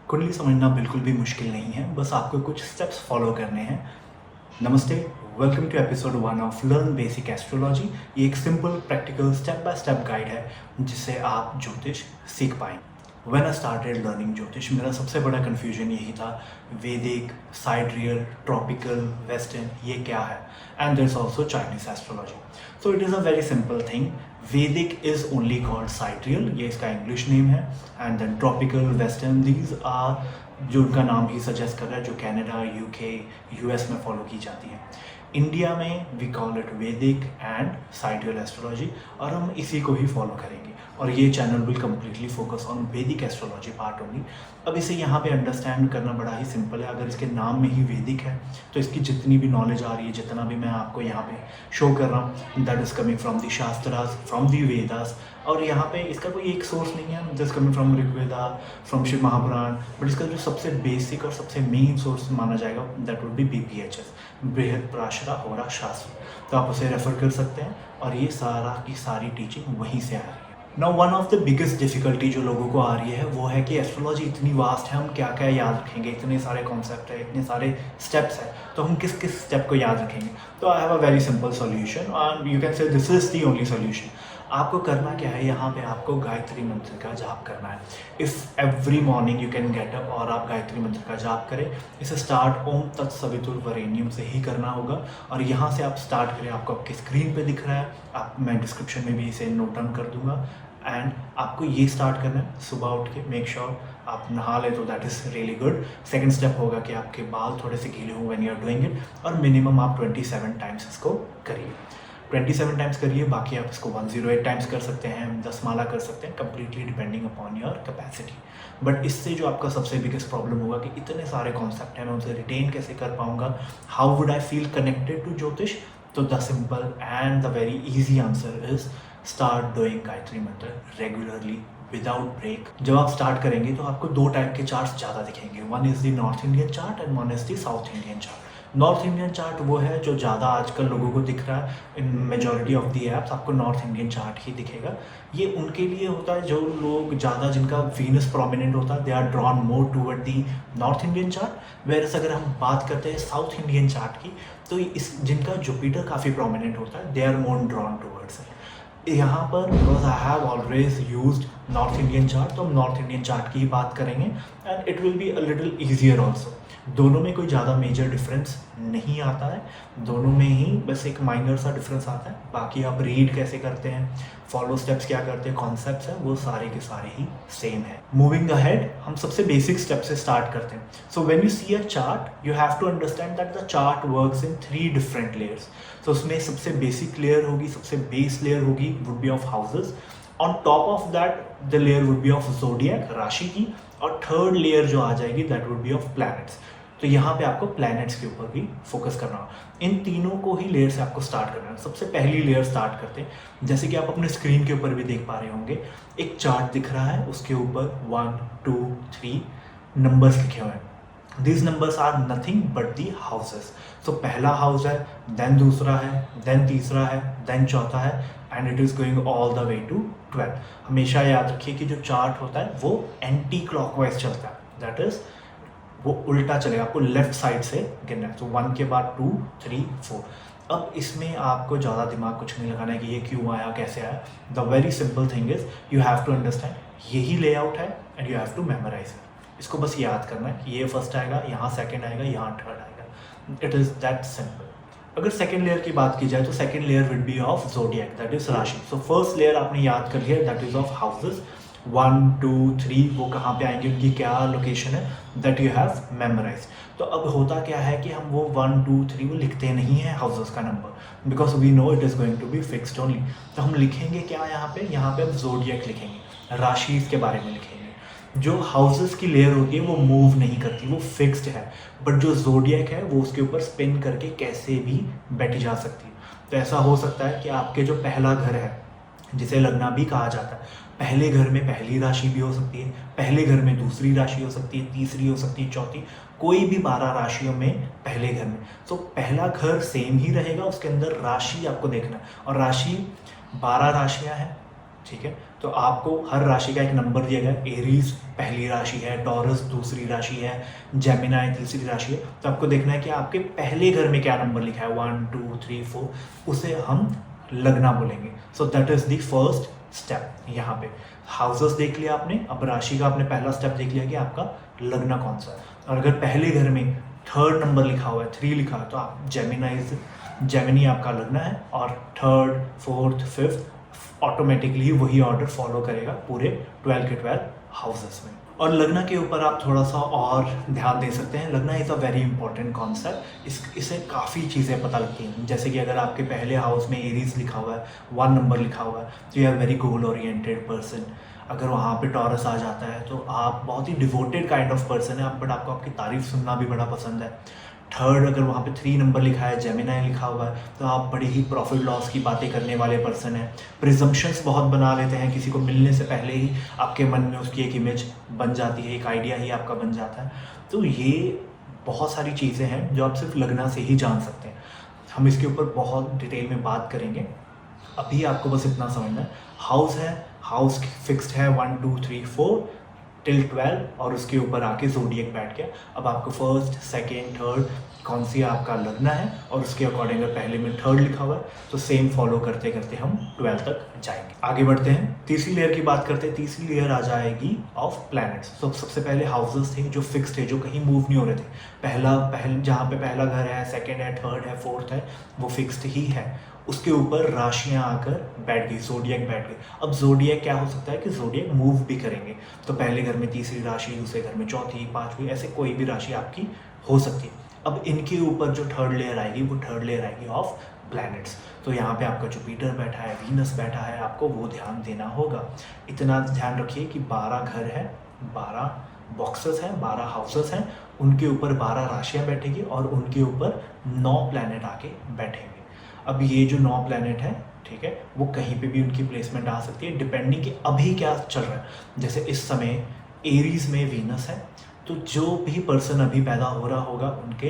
कुंडली समझना बिल्कुल भी मुश्किल नहीं है, बस आपको कुछ स्टेप्स फॉलो करने हैं। नमस्ते, welcome to episode 1 of learn basic astrology. ये एक simple practical step by step guide है जिससे आप ज्योतिष सीख पाएँ। व्हेन आई स्टार्टेड लर्निंग ज्योतिष, मेरा सबसे बड़ा कन्फ्यूजन यही था, वैदिक, साइडरियल, ट्रॉपिकल, वेस्टर्न, ये क्या है? And there is also Chinese astrology. So it is a very simple thing. Vedic is only called sidereal, ये इसका इंग्लिश नेम है। And then tropical, western, these are जो उनका नाम ही सजेस्ट कर रहा है, जो कनाडा, यूके, यूएस में फॉलो की जाती है। इंडिया में we call it Vedic and sidereal astrology, और हम इसी को ही फॉलो करेंगे। और ये channel will completely focus on वैदिक एस्ट्रोलॉजी पार्ट ओनली। अब इसे यहाँ पे अंडरस्टैंड करना बड़ा ही सिंपल है। अगर इसके नाम में ही वैदिक है तो इसकी जितनी भी नॉलेज आ रही है, जितना भी मैं आपको यहाँ पे शो कर रहा हूँ, that is coming from the shastras, from the Vedas. और यहाँ पे इसका कोई एक सोर्स नहीं है, just coming from Rigveda, from Shiv Mahapuran. But इसका जो सबसे बेसिक और सबसे मेन सोर्स माना जाएगा दैट वुड बी BPHS, बृहत्पराशर होरा शास्त्र। तो आप उसे रेफर कर सकते हैं, और ये सारा की सारी टीचिंग वहीं से आ रही है। Now one of the biggest difficulty जो लोगों को आ रही है वो है कि एस्ट्रोलॉजी इतनी वास्ट है, हम क्या क्या याद रखेंगे, इतने सारे कॉन्सेप्ट है, इतने सारे स्टेप्स हैं, तो हम किस किस स्टेप को याद रखेंगे। तो I have a very simple solution, and you can say this is the only solution. आपको करना क्या है, यहाँ पे आपको गायत्री मंत्र का जाप करना है। If every morning you can get up और आप गायत्री मंत्र का जाप करें। इसे स्टार्ट ओम तत्सवितुर्वरेण्यम से ही करना होगा, और यहाँ से आप स्टार्ट करें। आपको आपकी स्क्रीन पे दिख रहा है, मैं डिस्क्रिप्शन में भी इसे नोट डाउन कर दूंगा। एंड आपको ये स्टार्ट करना है सुबह उठ के। मेक श्योर आप नहा ले तो that is really good. Second step होगा कि आपके बाल थोड़े से गीले हों when you are doing it, और मिनिमम आप 27 टाइम्स इसको करिए। 27 टाइम्स करिए, बाकी आप इसको 108 टाइम्स कर सकते हैं, 10 माला कर सकते हैं, completely depending upon your capacity. But इससे जो आपका सबसे बिगेस्ट प्रॉब्लम होगा कि इतने सारे कॉन्सेप्ट हैं, मैं उनसे रिटेन कैसे कर पाऊंगा, how would I feel connected to ज्योतिष? तो the simple and the very easy answer is start doing Gayatri mantra regularly without break. जब आप स्टार्ट करेंगे तो आपको दो टाइप के चार्ट्स ज़्यादा दिखेंगे। One is the north Indian chart and one is the south Indian chart. North Indian chart वो है जो ज़्यादा आजकल लोगों को दिख रहा है। इन मेजॉरिटी ऑफ दी एप्स आपको नॉर्थ इंडियन चार्ट ही दिखेगा। ये उनके लिए होता है जो लोग ज़्यादा, जिनका वीनस प्रोमिनेंट होता है, they are drawn more toward the North Indian chart. Versus अगर हम बात करते हैं साउथ इंडियन चार्ट की, तो इस जिनका जुपिटर काफ़ी प्रोमिनेंट होता है, they are more drawn towards है। यहाँ पर because I have always used North Indian chart, तो हम नॉर्थ इंडियन चार्ट की ही बात करेंगे, and it will be a little easier also. दोनों में कोई ज़्यादा मेजर डिफरेंस नहीं आता है, दोनों में ही बस एक माइनर सा डिफरेंस आता है। बाकी आप रीड कैसे करते हैं, फॉलो स्टेप्स क्या करते हैं, कॉन्सेप्ट्स हैं, वो सारे के सारे ही सेम है। मूविंग अहेड, हम सबसे बेसिक स्टेप से स्टार्ट करते हैं। So when you see a chart, you have to understand that the chart works in 3 different layers. तो उसमें सबसे बेसिक लेयर होगी, सबसे बेस लेयर होगी, would be of houses. On top of that the layer would be of zodiac, राशि की। और third layer जो आ जाएगी that would be of planets. तो यहाँ पे आपको प्लैनेट्स के ऊपर भी फोकस करना होगा। इन तीनों को ही लेयर से आपको स्टार्ट करना है। सबसे पहली लेयर स्टार्ट करते हैं, जैसे कि आप अपने स्क्रीन के ऊपर भी देख पा रहे होंगे, एक चार्ट दिख रहा है, उसके ऊपर 1 2 3 नंबर्स लिखे हुए हैं। These numbers are nothing but the houses. तो पहला हाउस है, देन दूसरा है, देन तीसरा है, देन चौथा है, and it is going all the way to 12। हमेशा याद रखिए कि जो चार्ट होता है वो एंटी क्लॉकवाइज चलता है, दैट इज वो उल्टा चलेगा, आपको लेफ्ट साइड से गिनना है। तो 1 के बाद 2 3 4। अब इसमें आपको ज़्यादा दिमाग कुछ नहीं लगाना है कि ये क्यों आया, कैसे आया। The very simple thing is you have to understand, यही लेआउट है and you have to memorise it. इसको बस याद करना है कि ये फर्स्ट आएगा, यहाँ सेकंड आएगा, यहाँ थर्ड आएगा। It is that simple. अगर सेकंड लेयर की बात की जाए तो second layer will be of zodiac, that is राशि। सो फर्स्ट लेयर आपने याद कर लिया, दैट इज ऑफ हाउसेस। 1 2 3 वो कहाँ पे आएंगे, उनकी क्या लोकेशन है, दैट यू हैव मेमोराइज। तो अब होता क्या है कि हम वो 1 2 3 वो लिखते नहीं हैं हाउसेस का number, because we know it is going to be fixed only. तो हम लिखेंगे क्या यहाँ पे हम ज़ोडिएक लिखेंगे, राशि के बारे में लिखेंगे। जो हाउसेस की लेयर होती है वो मूव नहीं करती, वो फिक्स्ड है। बट जो ज़ोडिएक है वो उसके ऊपर स्पिन करके कैसे भी बैठी जा सकती है। तो ऐसा हो सकता है कि आपके जो पहला घर है, जिसे लग्ना भी कहा जाता है, पहले घर में पहली राशि भी हो सकती है, पहले घर में दूसरी राशि हो सकती है, तीसरी हो सकती है, चौथी, कोई भी 12 राशियों में पहले घर में। तो पहला घर सेम ही रहेगा, उसके अंदर राशि आपको देखना है। और राशि 12 राशियां हैं, ठीक है। तो आपको हर राशि का एक नंबर दिया गया है। एरीज पहली राशि है, टॉरस दूसरी राशि है, जेमिनाई तीसरी राशि है। तो आपको देखना है कि आपके पहले घर में क्या नंबर लिखा है, 1 2 3 4, उसे हम लगना बोलेंगे। So that is the first step. यहाँ पे हाउसेस देख लिया आपने, अब राशि का आपने पहला स्टेप देख लिया कि आपका लगना कौन सा है। और अगर पहले घर में 3rd नंबर लिखा हुआ है, 3 लिखा है, तो आप जेमिनी आपका लगना है। और 3rd 4th 5th ऑटोमेटिकली वही ऑर्डर फॉलो करेगा पूरे 12 के 12 हाउसेस में। और लगना के ऊपर आप थोड़ा सा और ध्यान दे सकते हैं। लगना is a very important concept. इससे काफ़ी चीज़ें पता लगती हैं। जैसे कि अगर आपके पहले हाउस में एरीज लिखा हुआ है, 1 नंबर लिखा हुआ है, तो you are very goal oriented person. अगर वहाँ पे टॉरस आ जाता है तो आप बहुत ही डिवोटेड काइंड ऑफ पर्सन है, बट आपको आपकी तारीफ सुनना भी बड़ा पसंद है। 3rd अगर वहाँ पे 3 नंबर लिखा है, जेमिनाई लिखा हुआ है, तो आप बड़ी ही प्रॉफिट लॉस की बातें करने वाले पर्सन हैं। प्रिजम्पशंस बहुत बना लेते हैं, किसी को मिलने से पहले ही आपके मन में उसकी एक इमेज बन जाती है, एक आइडिया ही आपका बन जाता है। तो ये बहुत सारी चीज़ें हैं जो आप सिर्फ लगना से ही जान सकते हैं। हम इसके ऊपर बहुत डिटेल में बात करेंगे। अभी आपको बस इतना समझना है, हाउस है, हाउस फिक्स्ड है 1 2 3 4 टिल 12, और उसके ऊपर आके ज़ोडिएक बैठ गया। अब आपको 1st 2nd 3rd कौन सी आपका लगना है, और उसके अकॉर्डिंग अगर पहले में 3rd लिखा हुआ है तो सेम फॉलो करते करते हम 12 तक जाएंगे। आगे बढ़ते हैं, तीसरी लेयर की बात करते हैं। तीसरी लेयर आ जाएगी ऑफ प्लैनेट्स। तो सबसे पहले हाउसेस थे जो फिक्स्ड थे, जो कहीं मूव नहीं हो रहे थे। जहाँ पे पहला घर है, 2nd है, 3rd है, 4th है, वो फिक्स्ड ही है। उसके ऊपर राशियां आकर बैठ गई, ज़ोडिएक बैठ गई। अब ज़ोडिएक क्या हो सकता है कि ज़ोडिएक मूव भी करेंगे। तो पहले घर में तीसरी राशि, दूसरे घर में चौथी, पांचवी, ऐसे कोई भी राशि आपकी हो सकती है। अब इनके ऊपर जो 3rd लेयर आएगी, वो 3rd लेयर आएगी ऑफ प्लैनेट्स। तो यहाँ पे आपका जुपिटर बैठा है, वीनस बैठा है, आपको वो ध्यान देना होगा। इतना ध्यान रखिए कि 12 घर है, 12 बॉक्सेस हैं, 12 हाउसेस हैं, उनके ऊपर 12 राशियाँ बैठेगी और उनके ऊपर 9 प्लैनेट आके बैठेंगे। अब ये जो 9 प्लैनेट है, ठीक है, वो कहीं पे भी उनकी प्लेसमेंट आ सकती है डिपेंडिंग कि अभी क्या चल रहा है। जैसे इस समय एरीज में वीनस है, तो जो भी पर्सन अभी पैदा हो रहा होगा, उनके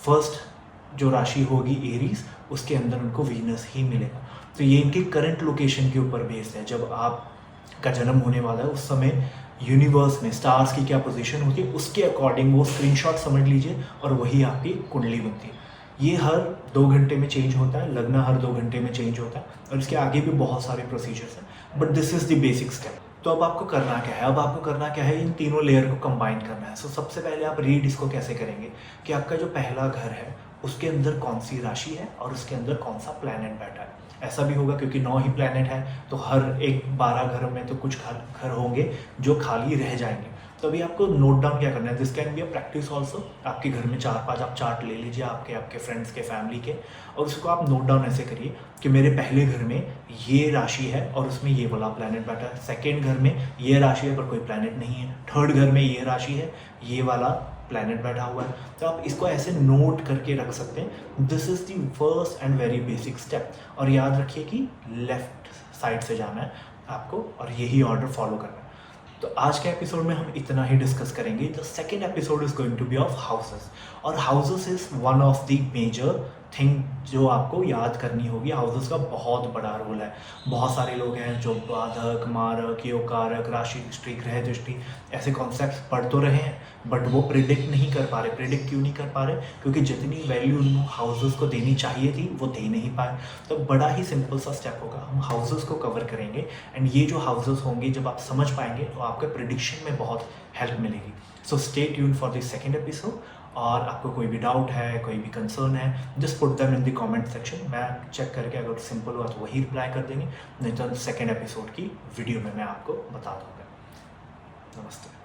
फर्स्ट जो राशि होगी एरीज, उसके अंदर उनको वीनस ही मिलेगा। तो ये इनकी करंट लोकेशन के ऊपर बेस्ड है। जब आपका जन्म होने वाला है उस समय यूनिवर्स में स्टार्स की क्या पोजीशन होती है, उसके अकॉर्डिंग वो स्क्रीनशॉट समझ लीजिए और वही आपकी कुंडली बनती है। ये हर 2 घंटे में चेंज होता है, लगना हर 2 घंटे में चेंज होता है, और इसके आगे भी बहुत सारे प्रोसीजर्स हैं, but this is the basic step. तो अब आपको करना क्या है? अब आपको करना क्या है, इन तीनों लेयर को कंबाइन करना है। सो सबसे पहले आप रीड इसको कैसे करेंगे कि आपका जो पहला घर है उसके अंदर कौन सी राशि है और उसके अंदर कौन सा प्लैनेट बैठा है। ऐसा भी होगा क्योंकि 9 ही प्लैनेट है, तो हर एक 12 घरों में तो कुछ घर होंगे जो खाली रह जाएंगे। तो अभी आपको नोट डाउन क्या करना है, this can be a practice also. आपके घर में 4-5 आप चार्ट ले लीजिए, आपके फ्रेंड्स के, फैमिली के, और उसको आप नोट डाउन ऐसे करिए कि मेरे पहले घर में ये राशि है और उसमें ये वाला प्लैनेट बैठा है, 2nd घर में ये राशि है पर कोई प्लैनेट नहीं है, 3rd घर में ये राशि है, ये वाला प्लैनेट बैठा हुआ है। तो आप इसको ऐसे नोट करके रख सकते हैं। This is the first and very basic step. और याद रखिए कि लेफ्ट साइड से जाना है आपको और यही ऑर्डर फॉलो करना है। तो आज के एपिसोड में हम इतना ही डिस्कस करेंगे। The second episode is going to be of houses, और houses is one of the major thing जो आपको याद करनी होगी। हाउसेस का बहुत बड़ा रोल है। बहुत सारे लोग हैं जो बाधक, मारक, योगकारक, राशि दृष्टि, ग्रह दृष्टि, ऐसे कॉन्सेप्ट्स पढ़ तो रहे हैं, बट वो प्रिडिक्ट नहीं कर पा रहे। प्रिडिक्ट क्यों नहीं कर पा रहे? क्योंकि जितनी वैल्यू उन हाउसेस को देनी चाहिए थी वो दे नहीं पाए। तो बड़ा ही सिंपल सा स्टेप होगा, हम हाउसेस को कवर करेंगे, एंड ये जो हाउसेस होंगे जब आप समझ पाएंगे तो आपके प्रिडिक्शन में बहुत हेल्प मिलेगी। So stay tune for the second episode. और आपको कोई भी डाउट है, कोई भी कंसर्न है, just put them in the comment section. मैं चेक करके अगर सिंपल हुआ तो वही रिप्लाई कर देंगे, नहीं तो सेकेंड एपिसोड की वीडियो में मैं आपको बता दूंगा। नमस्ते।